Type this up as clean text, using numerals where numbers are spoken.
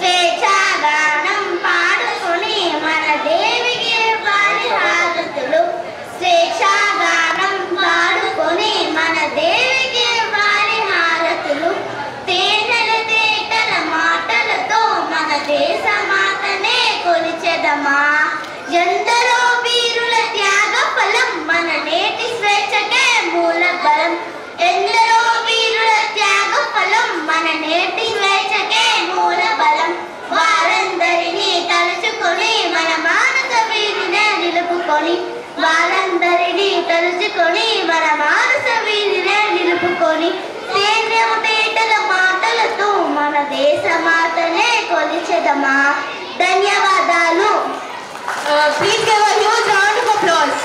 స్వేచ్ఛాగానం పాడుకొని మన దేవికి ఇవ్వాలి హారతులు. స్వేచ్ఛాగానం పాడుకొని మన దేవికి ఇవ్వాలి హారతులు. తేనెల తేటల మాటలతో మన దేశమాతనే కొలిచెదమా. ఎందరో వీరుల త్యాగ ఫలం మన నేటి స్వేచ్ఛకే మూల బలం. ఎందరో వీరుల త్యాగ ఫలం మన నేటి స్వేచ్ఛకే మూల బలం. వారందరినీ తలుచుకొని మన మానస వీధినే నిలుపుకొని, వారందరినీ తలుచుకొని మన మానస వీధినే నిలుపుకొని, సైన్యము తేటల మాటలతో మన దేశమాతనే కొలిచెదమా. ధన్యవాదాలు. Please give a huge round of applause.